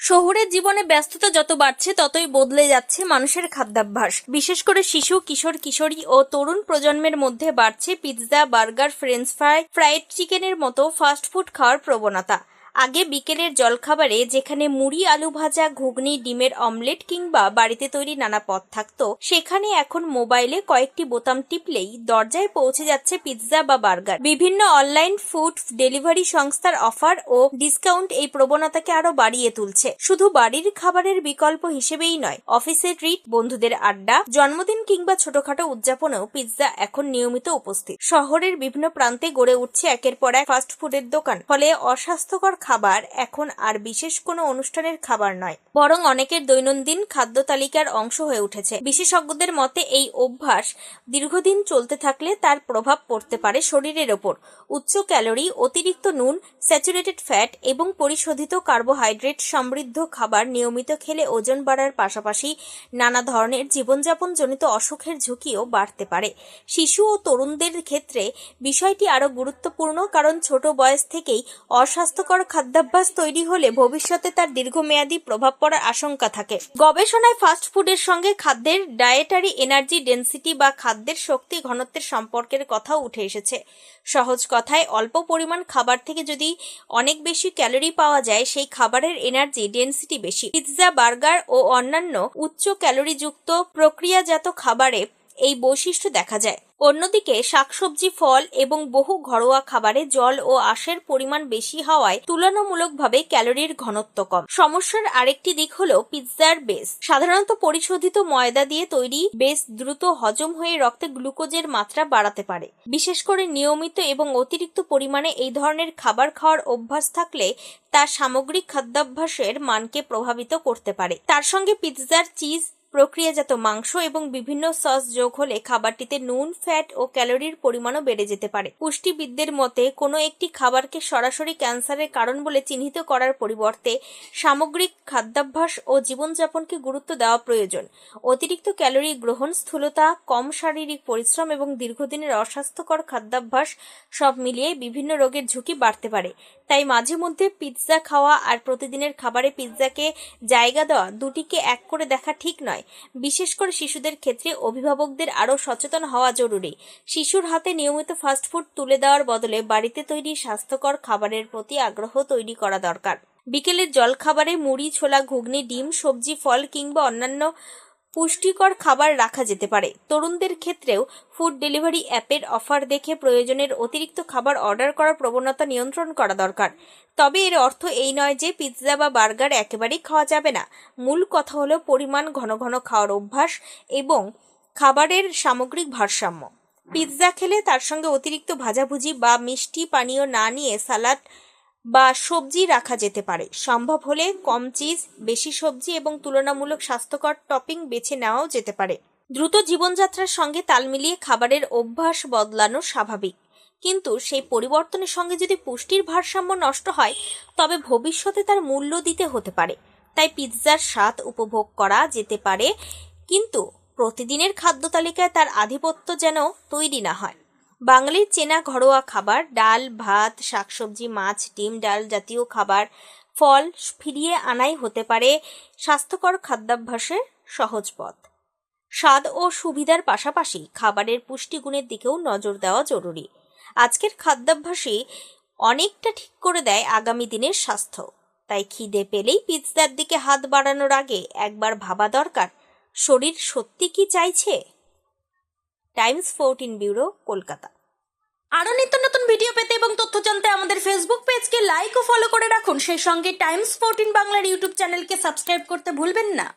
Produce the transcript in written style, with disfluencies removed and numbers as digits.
শহুরে জীবনে ব্যস্ততা যত বাড়ছে ততই বদলে যাচ্ছে মানুষের খাদ্যাভ্যাস। বিশেষ করে শিশু, কিশোর কিশোরী ও তরুণ প্রজন্মের মধ্যে বাড়ছে pizza, burger, French fry, fried চিকেনের মতো ফাস্টফুড খাওয়ার প্রবণতা। আগে বিকেলের জলখাবারে যেখানে মুড়ি, আলু ভাজা, ঘুগনি, ডিমের অমলেট কিংবা বাড়িতে তৈরি নানা পদ থাকতো, সেখানে এখন মোবাইলে কয়েকটি বোতাম টিপলেই দরজায় পৌঁছে যাচ্ছে পিৎজা বা বার্গার। বিভিন্ন অনলাইন ফুড ডেলিভারি সংস্থার অফার ও ডিসকাউন্ট এই প্রবণতাকে আরো বাড়িয়ে তুলছে। শুধু বাড়ির খাবারের বিকল্প হিসেবেই নয়, অফিসের ট্রিট, বন্ধুদের আড্ডা, জন্মদিন কিংবা ছোটখাটো উদযাপনেও পিৎজা এখন নিয়মিত উপস্থিত। শহরের বিভিন্ন প্রান্তে গড়ে উঠছে একের পর এক ফাস্ট ফুডের দোকান। ফলে অস্বাস্থ্যকর খাবার এখন আর বিশেষ কোনো অনুষ্ঠানের খাবার নয়, বরং অনেকের দৈনন্দিন খাদ্য তালিকার অংশ হয়ে উঠেছে। বিশেষজ্ঞদের মতে এই অভ্যাস দীর্ঘদিন চলতে থাকলে তার প্রভাব পড়তে পারে শরীরের ওপর। উচ্চ ক্যালোরি, অতিরিক্ত নুন, স্যাচুরেটেড ফ্যাট এবং পরিশোধিত কার্বোহাইড্রেট সমৃদ্ধ খাবার নিয়মিত খেলে ওজন বাড়ার পাশাপাশি নানা ধরনের জীবনযাপনজনিত অসুখের ঝুঁকিও বাড়তে পারে। শিশু ও তরুণদের ক্ষেত্রে বিষয়টি আরও গুরুত্বপূর্ণ, কারণ ছোট বয়স থেকেই অস্বাস্থ্যকর খাদ্যাভ্যাস তৈরি হলে ভবিষ্যতে তার দীর্ঘমেয়াদী প্রভাব পড়ার আশঙ্কা থাকে। গবেষণায় ফাস্ট ফুডের সঙ্গে খাদ্যের ডায়েটারি এনার্জি ডেন্সিটি বা খাদ্যের শক্তি ঘনত্বের সম্পর্কের কথাও উঠে এসেছে। সহজ কথায়, অল্প পরিমাণ খাবার থেকে যদি অনেক বেশি ক্যালোরি পাওয়া যায়, সেই খাবারের এনার্জি ডেন্সিটি বেশি। পিৎজা, বার্গার ও অন্যান্য উচ্চ ক্যালোরিযুক্ত প্রক্রিয়াজাত খাবারে এই বৈশিষ্ট্য দেখা যায়। অন্যদিকে শাকসবজি, ফল এবং বহু ঘরোয়া খাবারে জল ও আঁশের পরিমাণ বেশি হওয়ায় তুলনামূলকভাবে ক্যালোরির ঘনত্ব কম। সমস্যার আরেকটি দিক হলো পিৎজার বেস। সাধারণত পরিশোধিত ময়দা দিয়ে তৈরি বেস দ্রুত হজম হয়ে রক্তে গ্লুকোজের মাত্রা বাড়াতে পারে। বিশেষ করে নিয়মিত এবং অতিরিক্ত পরিমাণে এই ধরনের খাবার খাওয়ার অভ্যাস থাকলে তা সামগ্রিক খাদ্যাভ্যাসের মানকে প্রভাবিত করতে পারে। তার সঙ্গে পিৎজার চিজ, প্রক্রিয়াজাত মাংস এবং বিভিন্ন সস যোগ হলে খাবারটিতে নুন, ফ্যাট ও ক্যালোরির পরিমাণও বেড়ে যেতে পারে। পুষ্টিবিদদের মতে কোনো একটি খাবারকে সরাসরি ক্যান্সারের কারণ বলে চিহ্নিত করার পরিবর্তে সামগ্রিক খাদ্যাভ্যাস ও জীবনযাপনকে গুরুত্ব দেওয়া প্রয়োজন। অতিরিক্ত ক্যালোরি গ্রহণ, স্থূলতা, কম শারীরিক পরিশ্রম এবং দীর্ঘদিনের অস্বাস্থ্যকর খাদ্যাভ্যাস সব মিলিয়ে বিভিন্ন রোগের ঝুঁকি বাড়তে পারে। তাই মাঝে মধ্যে পিৎজা খাওয়া আর প্রতিদিনের খাবারে পিৎজাকে জায়গা দেওয়া, দুটিকে এক করে দেখা ঠিক নয়। বিশেষ করে শিশুদের ক্ষেত্রে অভিভাবকদের আরও সচেতন হওয়া জরুরি। শিশুর হাতে নিয়মিত ফাস্টফুড তুলে দেওয়ার বদলে বাড়িতে তৈরি স্বাস্থ্যকর খাবারের প্রতি আগ্রহ তৈরি করা দরকার। বিকেলের জলখাবারে মুড়ি, ছোলা, ঘুগনি, ডিম, সবজি, ফল কিংবা অন্যান্য পুষ্টিকর খাবার রাখা যেতে পারে। তরুণদের ক্ষেত্রেও ফুড ডেলিভারি অ্যাপের অফার দেখে প্রয়োজনের অতিরিক্ত খাবার অর্ডার করার প্রবণতা নিয়ন্ত্রণ করা দরকার। তবে এর অর্থ এই নয় যে পিৎজা বা বার্গার একেবারেই খাওয়া যাবে না। মূল কথা হলো পরিমাণ, ঘন ঘন খাওয়ার অভ্যাস এবং খাবারের সামগ্রিক ভারসাম্য। পিৎজা খেলে তার সঙ্গে অতিরিক্ত ভাজাভুজি বা মিষ্টি পানীয় না নিয়ে সালাড বা সবজি রাখা যেতে পারে। সম্ভব হলে কম চিজ, বেশি সবজি এবং তুলনামূলক স্বাস্থ্যকর টপিং বেছে নেওয়াও যেতে পারে। দ্রুত জীবনযাত্রার সঙ্গে তাল মিলিয়ে খাবারের অভ্যাস বদলানো স্বাভাবিক, কিন্তু সেই পরিবর্তনের সঙ্গে যদি পুষ্টির ভারসাম্য নষ্ট হয়, তবে ভবিষ্যতে তার মূল্য দিতে হতে পারে। তাই পিৎজার স্বাদ উপভোগ করা যেতে পারে, কিন্তু প্রতিদিনের খাদ্য তালিকায় তার আধিপত্য যেন তৈরি না হয়। বাঙালির চেনা ঘরোয়া খাবার, ডাল, ভাত, শাকসবজি, মাছ, ডিম, ডাল জাতীয় খাবার, ফল ফিরিয়ে আনাই হতে পারে স্বাস্থ্যকর খাদ্যাভ্যাসের সহজ পথ। স্বাদ ও সুবিধার পাশাপাশি খাবারের পুষ্টিগুণের দিকেও নজর দেওয়া জরুরি। আজকের খাদ্যাভ্যাসই অনেকটা ঠিক করে দেয় আগামী দিনের স্বাস্থ্য। তাই খিদে পেলেই পিৎজার দিকে হাত বাড়ানোর আগে একবার ভাবা দরকার, শরীর সত্যি কি চাইছে। Times 14 bureau, Kolkata. আরও নিত্য নতুন ভিডিও পেতে এবং তথ্য জানতে আমাদের ফেসবুক পেজকে লাইক ও ফলো করে রাখুন। সেই সঙ্গে টাইমস 14 বাংলার ইউটিউব চ্যানেলকে সাবস্ক্রাইব করতে ভুলবেন না।